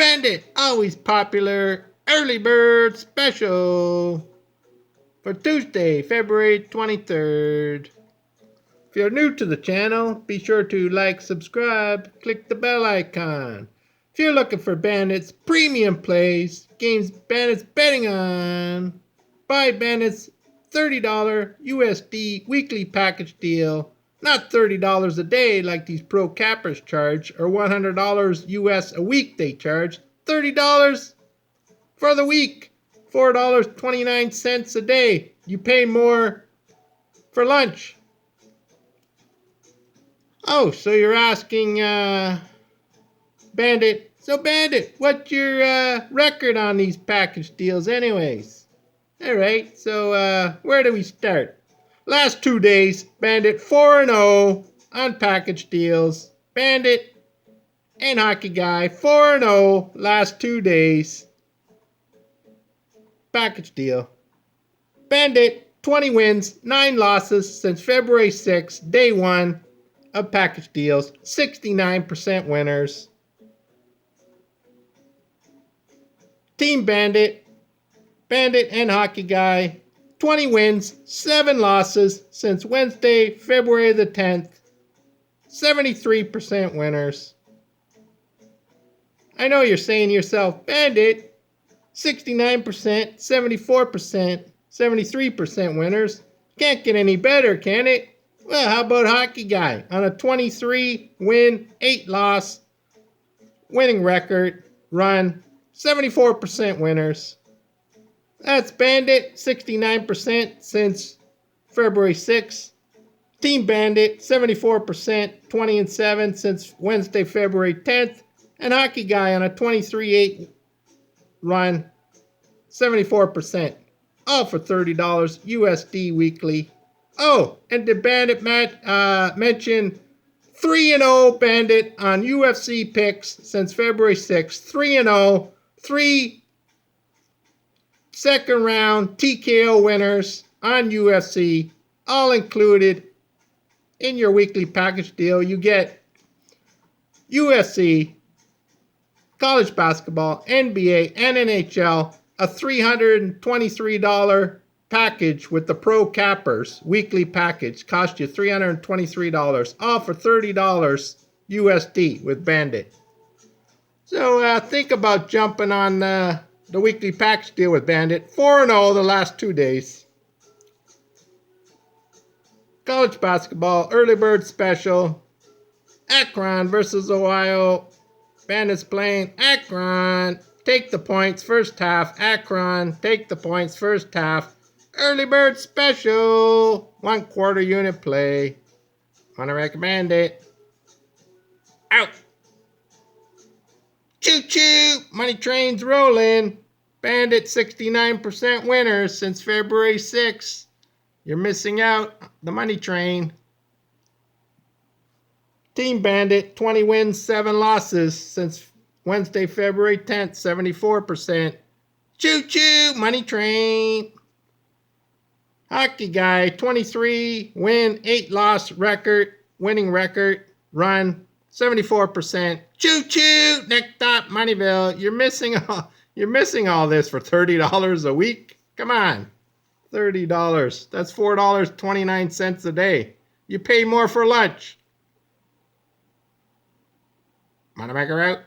Bandit, always popular early bird special for Tuesday, February 23rd. If you're new to the channel, be sure to like, subscribe, click the bell icon. If you're looking for Bandit's premium plays, games Bandit's betting on, buy Bandit's $30 USD weekly package deal. Not $30 a day like these pro cappers charge, or $100 US a week they charge. $30 for the week. $4.29 a day. You pay more for lunch. Oh, so you're asking, Bandit. So Bandit, what's your record on these package deals anyways? Alright, so where do we start? Last 2 days, Bandit 4-0 on package deals. Bandit and Hockey Guy 4-0 last 2 days. Package deal. Bandit 20 wins, 9 losses since February 6th, day 1 of package deals. 69% winners. Team Bandit, Bandit and Hockey Guy, 20 wins, 7 losses since Wednesday, February the 10th. 73% winners. I know you're saying to yourself, Bandit, 69%, 74%, 73% winners. Can't get any better, can it? Well, how about Hockey Guy on a 23-win, 8-loss winning record run, 74% winners. That's Bandit, 69% since February 6th. Team Bandit, 74%, 20-7 since Wednesday, February 10th. And Hockey Guy on a 23-8 run, 74%. All for $30 USD weekly. Oh, and did Bandit mention 3-0 Bandit on UFC picks since February 6th. 3-0, 3 second round TKO winners on UFC, all included in your weekly package deal. You get UFC, college basketball, NBA, and NHL, a $323 package with the Pro Cappers weekly package. Cost you $323, all for $30 USD with Bandit. So think about jumping on the weekly package deal with Bandit. 4-0 the last 2 days. College basketball, early bird special. Akron versus Ohio. Bandit's playing Akron. Take the points first half. Akron, take the points first half. Early bird special. 1/4 unit play. Wanna recommend it. Out. Choo-choo! Money train's rolling. Bandit 69% winners since February 6th. You're missing out. The money train. Team Bandit, 20 wins, 7 losses since Wednesday, February 10th, 74%. Choo-choo! Money train. Hockey Guy, 23 win, 8 loss record, winning record, run, 74%. Choo-choo! Next up, Moneyville. You're missing all this for $30 a week. Come on. $30. That's $4.29 a day. You pay more for lunch. Moneymaker out.